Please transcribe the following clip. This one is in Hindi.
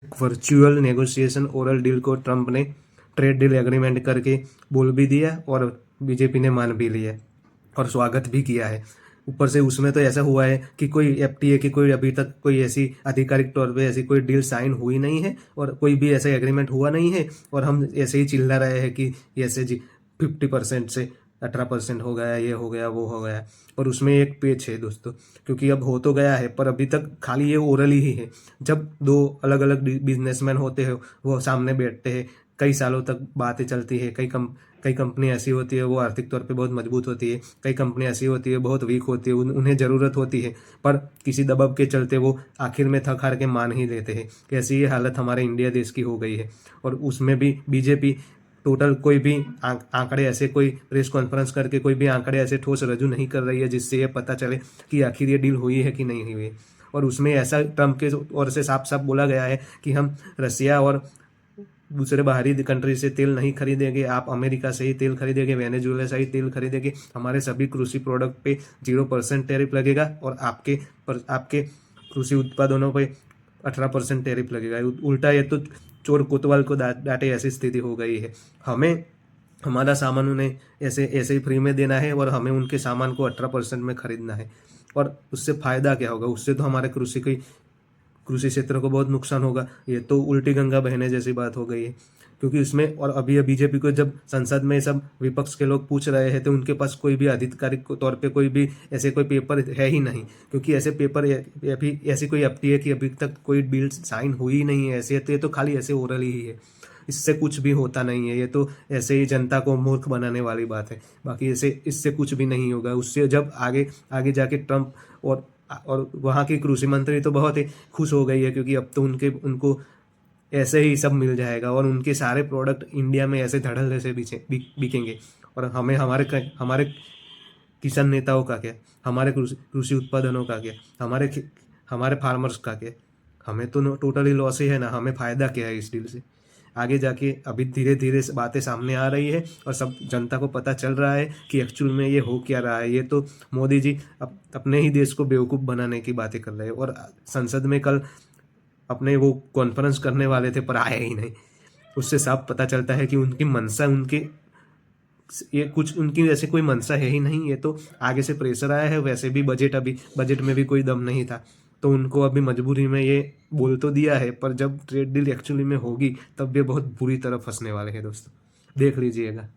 वर्चुअल नेगोशिएशन ओरल डील को ट्रंप ने ट्रेड डील एग्रीमेंट करके बोल भी दिया और बीजेपी ने मान भी लिया और स्वागत भी किया है। ऊपर से उसमें तो ऐसा हुआ है कि कोई एफटीए की कोई अभी तक कोई ऐसी आधिकारिक तौर पे ऐसी कोई डील साइन हुई नहीं है और कोई भी ऐसा एग्रीमेंट हुआ नहीं है और हम ऐसे ही चिल्ला रहे हैं कि ऐसे जी 50% से 18% हो गया, ये हो गया, वो हो गया। पर उसमें एक पेच है दोस्तों, क्योंकि अब हो तो गया है पर अभी तक खाली ये ओरल ही है। जब दो अलग अलग बिजनेसमैन होते हैं वो सामने बैठते हैं, कई सालों तक बातें चलती है। कई कंपनी ऐसी होती है वो आर्थिक तौर पे बहुत मजबूत होती है, कई कंपनी ऐसी होती है बहुत वीक होती है, उन्हें ज़रूरत होती है पर किसी दबाव के चलते वो आखिर में थक हार के मान ही लेते हैं। ऐसी ये हालत हमारे इंडिया देश की हो गई है। और उसमें भी बीजेपी टोटल कोई भी आंकड़े ऐसे, कोई प्रेस कॉन्फ्रेंस करके कोई भी आंकड़े ऐसे ठोस रजू नहीं कर रही है जिससे ये पता चले कि आखिर ये डील हुई है कि नहीं हुई है। और उसमें ऐसा ट्रम्प के ओर से साफ साफ बोला गया है कि हम रसिया और दूसरे बाहरी कंट्री से तेल नहीं खरीदेंगे, आप अमेरिका से ही तेल खरीदेंगे, वेनेजुएला से ही तेल खरीदेंगे, हमारे सभी कृषि प्रोडक्ट पे 0% टैरिफ लगेगा और आपके कृषि उत्पादनों पे 18% टैरिफ लगेगा। उल्टा ये तो चोर कोतवाल को डांटे ऐसी स्थिति हो गई है। हमें हमारा सामान उन्हें ऐसे ऐसे ही फ्री में देना है और हमें उनके सामान को 18% में खरीदना है। और उससे फायदा क्या होगा? उससे तो हमारे कृषि क्षेत्र को बहुत नुकसान होगा। ये तो उल्टी गंगा बहने जैसी बात हो गई है, क्योंकि इसमें और अभी बीजेपी को जब संसद में सब विपक्ष के लोग पूछ रहे हैं तो उनके पास कोई भी आधिकारिक तौर पे कोई भी ऐसे कोई पेपर है ही नहीं, क्योंकि ऐसे पेपर अभी ऐसी कोई एफटीए की अभी तक कोई बिल साइन हुई ही नहीं है। ऐसे तो ये तो खाली ऐसे ओरल ही है, इससे कुछ भी होता नहीं है। ये तो ऐसे ही जनता को मूर्ख बनाने वाली बात है, बाकी ऐसे इससे कुछ भी नहीं होगा। उससे जब आगे आगे जाके ट्रम्प और वहाँ की कृषि मंत्री तो बहुत ही खुश हो गई है, क्योंकि अब तो उनको ऐसे ही सब मिल जाएगा और उनके सारे प्रोडक्ट इंडिया में ऐसे धड़ल्ले से बिकेंगे। और हमें हमारे किसान नेताओं का क्या, हमारे कृषि उत्पादनों का क्या, हमारे फार्मर्स का क्या? हमें तो टोटली लॉस ही है ना। हमें फ़ायदा क्या है इस डील से? आगे जाके अभी धीरे धीरे बातें सामने आ रही है और सब जनता को पता चल रहा है कि एक्चुअल में ये हो क्या रहा है। ये तो मोदी जी अपने ही देश को बेवकूफ़ बनाने की बातें कर रहे हैं। और संसद में कल अपने वो कॉन्फ्रेंस करने वाले थे पर आए ही नहीं। उससे साफ पता चलता है कि उनकी मंशा ये कुछ उनकी ऐसे कोई मंशा है ही नहीं। ये तो आगे से प्रेशर आया है। वैसे भी बजट में भी कोई दम नहीं था, तो उनको अभी मजबूरी में ये बोल तो दिया है, पर जब ट्रेड डील एक्चुअली में होगी तब ये बहुत बुरी तरह फंसने वाले हैं दोस्तों, देख लीजिएगा।